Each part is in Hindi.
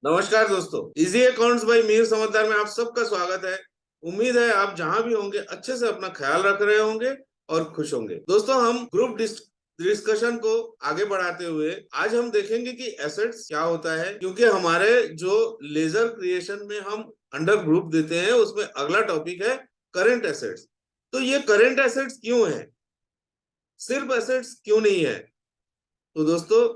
नमस्कार दोस्तों, इजी अकाउंट्स बाय मीर समझदार में आप सबका स्वागत है। उम्मीद है आप जहां भी होंगे अच्छे से अपना ख्याल रख रहे होंगे और खुश होंगे। दोस्तों, हम ग्रुप डिस्कशन को आगे बढ़ाते हुए आज हम देखेंगे कि एसेट्स क्या होता है, क्योंकि हमारे जो लेजर क्रिएशन में हम अंडर ग्रुप देते हैं उसमें अगला टॉपिक है करेंट एसेट्स। तो ये करेंट एसेट्स क्यों है, सिर्फ एसेट्स क्यों नहीं है? तो दोस्तों,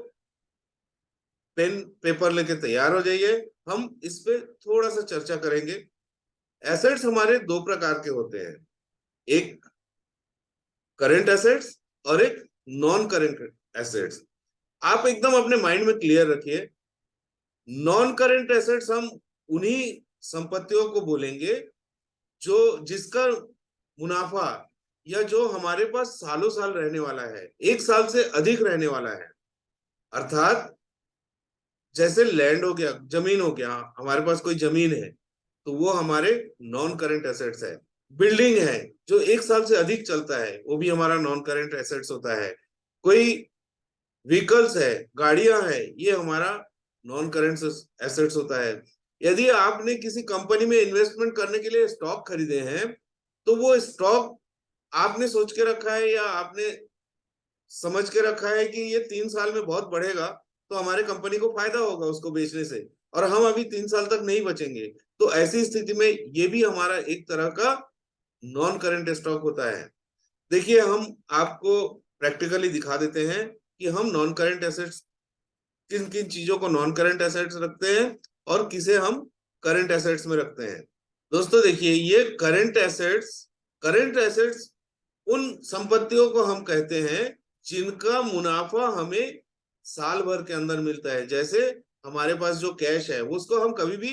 पेन पेपर लेके तैयार हो जाइए, हम इस पे थोड़ा सा चर्चा करेंगे। एसेट्स हमारे दो प्रकार के होते हैं, एक करेंट एसेट्स और एक नॉन करेंट एसेट्स। आप एकदम अपने माइंड में क्लियर रखिए, नॉन करेंट एसेट्स हम उन्हीं संपत्तियों को बोलेंगे जो जिसका मुनाफा या जो हमारे पास सालों साल रहने वाला है, एक साल से अधिक रहने वाला है। अर्थात जैसे लैंड हो गया, जमीन हो गया, हमारे पास कोई जमीन है तो वो हमारे नॉन करंट एसेट्स है। बिल्डिंग है जो एक साल से अधिक चलता है, वो भी हमारा नॉन करंट एसेट्स होता है। कोई व्हीकल्स है, गाड़ियां हैं, ये हमारा नॉन करंट एसेट्स होता है। यदि आपने किसी कंपनी में इन्वेस्टमेंट करने के लिए स्टॉक खरीदे हैं, तो वो स्टॉक आपने सोच के रखा है या आपने समझ के रखा है कि ये 3 साल में बहुत बढ़ेगा, तो हमारे कंपनी को फायदा होगा उसको बेचने से, और हम अभी 3 साल तक नहीं बचेंगे। तो ऐसी स्थिति में ये भी हमारा एक तरह का नॉन करेंट स्टॉक होता है। देखिए, हम आपको प्रैक्टिकली दिखा देते हैं कि हम नॉन करेंट एसेट्स, किन किन चीजों को नॉन करेंट एसेट्स रखते हैं और किसे हम करेंट एसेट्स में रखते हैं। दोस्तों देखिए, ये करेंट एसेट्स उन संपत्तियों को हम कहते हैं जिनका मुनाफा हमें साल भर के अंदर मिलता है। जैसे हमारे पास जो कैश है वो उसको हम कभी भी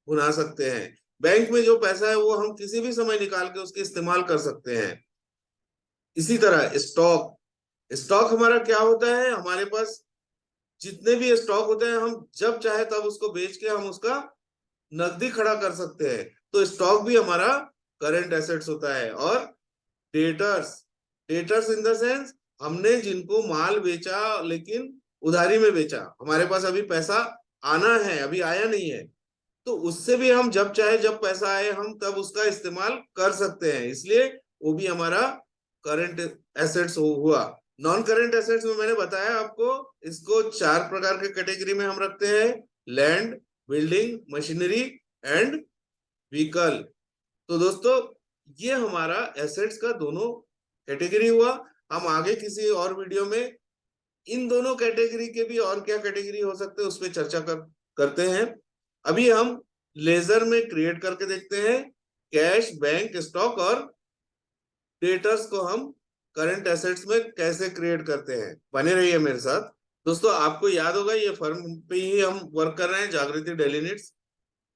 भुना सकते हैं। बैंक में जो पैसा है वो हम किसी भी समय निकाल के उसके इस्तेमाल कर सकते हैं। इसी तरह स्टॉक, स्टॉक हमारा क्या होता है, हमारे पास जितने भी स्टॉक होते हैं हम जब चाहे तब उसको बेच के हम उसका नकदी खड़ा कर सकते हैं। तो स्टॉक भी हमारा करंट एसेट्स होता है। और debtors, debtors in the sense, हमने जिनको माल बेचा लेकिन उधारी में बेचा, हमारे पास अभी पैसा आना है, अभी आया नहीं है, तो उससे भी हम जब चाहे जब पैसा आए हम तब उसका इस्तेमाल कर सकते हैं। इसलिए वो भी हमारा करंट एसेट्स हुआ। नॉन करंट एसेट्स में मैंने बताया आपको, इसको 4 प्रकार के कैटेगरी में हम रखते हैं: land, building, machinery and vehicle. तो दोस्तों, ये हमारा एसेट्स का दोनों कैटेगरी हुआ। हम आगे किसी और वीडियो में इन दोनों कैटेगरी के भी और क्या कैटेगरी हो सकते हैं उस पर चर्चा करते हैं। अभी हम लेजर में क्रिएट करके देखते हैं कैश, बैंक, स्टॉक और डेटर्स को हम करंट एसेट्स में कैसे क्रिएट करते हैं। बने रहिए मेरे साथ। दोस्तों, आपको याद होगा ये फर्म पे ही हम वर्क कर रहे हैं, जागृति डेली नीड्स।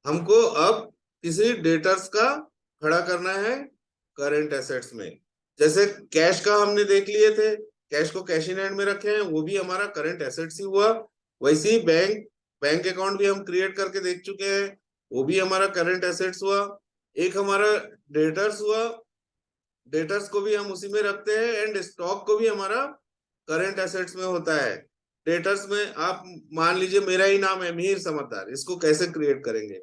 हमको अब किसी डेटर्स का खड़ा करना है करंट एसेट्स में। जैसे कैश का हमने देख लिए थे, कैश को कैश इन हैंड में रखे हैं, वो भी हमारा करंट एसेट्स ही हुआ। वैसे ही बैंक अकाउंट भी हम क्रिएट करके देख चुके हैं, वो भी हमारा करंट एसेट्स हुआ। एक हमारा डेटर्स हुआ, डेटर्स को भी हम उसी में रखते हैं। एंड स्टॉक को भी हमारा करंट एसेट्स में होता है। डेटर्स में आप मान लीजिए मेरा ही नाम है मिहिर समझदार, इसको कैसे क्रिएट करेंगे?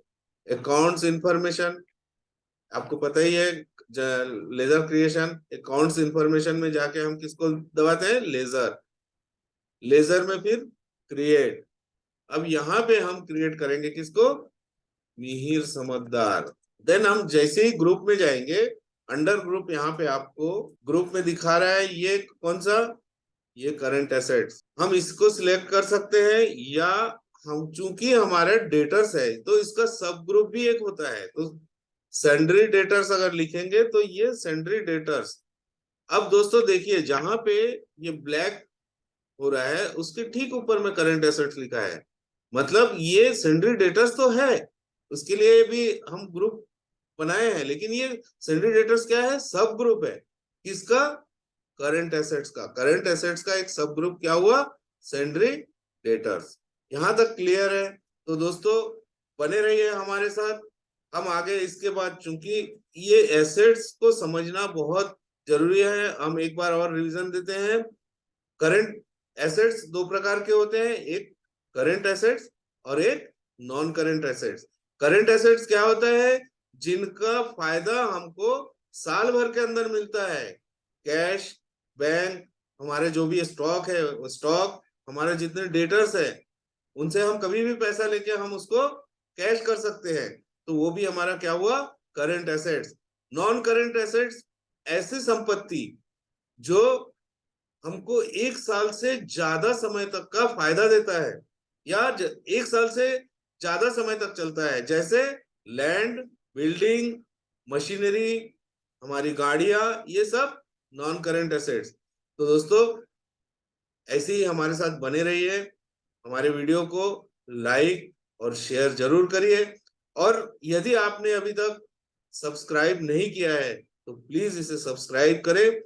अकाउंट्स इंफॉर्मेशन, आपको पता ही है, लेजर क्रिएशन, अकाउंट्स इंफॉर्मेशन में जाके हम किसको दबाते हैं? लेजर। लेजर में फिर क्रिएट। अब यहाँ पे हम क्रिएट करेंगे किसको? मिहिर समझदार। देन हम जैसे ही ग्रुप में जाएंगे, अंडर ग्रुप यहाँ पे आपको ग्रुप में दिखा रहा है ये कौन सा, ये करंट एसेट्स। हम इसको सिलेक्ट कर सकते हैं, या हम चूंकि हमारे डेटर्स है तो इसका सब ग्रुप भी एक होता है, तो सेंड्री डेटर्स अगर लिखेंगे तो ये सेंड्री डेटर्स। अब दोस्तों देखिए, जहां पे ये ब्लैक हो रहा है उसके ठीक ऊपर में करंट एसेट्स लिखा है, मतलब ये सेंड्री डेटर्स तो है, उसके लिए भी हम ग्रुप बनाए हैं, लेकिन ये सेंड्री डेटर्स क्या है? सब ग्रुप है। किसका? करंट एसेट्स का। करंट एसेट्स का एक सब ग्रुप क्या हुआ? Sundry debtors. यहां तक क्लियर है? तो दोस्तों, बने रहिए हमारे साथ। हम आगे इसके बाद, चूंकि ये एसेट्स को समझना बहुत जरूरी है, हम एक बार और रिवीजन देते हैं। करंट एसेट्स दो प्रकार के होते हैं, एक करंट एसेट्स और एक non current assets. Current assets क्या होता है? जिनका फायदा हमको साल भर के अंदर मिलता है। कैश, बैंक, हमारे जो भी स्टॉक है, स्टॉक, हमारे जितने डेटर्स है, उनसे हम कभी भी पैसा लेके हम उसको कैश कर सकते हैं, तो वो भी हमारा क्या हुआ? Current assets. Non current assets ऐसी संपत्ति जो हमको एक साल से ज्यादा समय तक का फायदा देता है, या एक साल से ज्यादा समय तक चलता है, जैसे लैंड, बिल्डिंग, मशीनरी, हमारी गाड़ियां, ये सब नॉन करेंट एसेट्स। तो दोस्तों, ऐसे ही हमारे साथ बने रहिए, हमारे वीडियो को लाइक और शेयर जरूर करिए, और यदि आपने अभी तक सब्सक्राइब नहीं किया है तो प्लीज इसे सब्सक्राइब करें।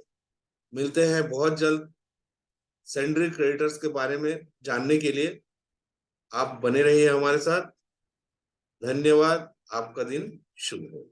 मिलते हैं बहुत जल्द सेंड्री क्रेडिटर्स के बारे में जानने के लिए। आप बने रहिए हमारे साथ। धन्यवाद। आपका दिन शुभ हो।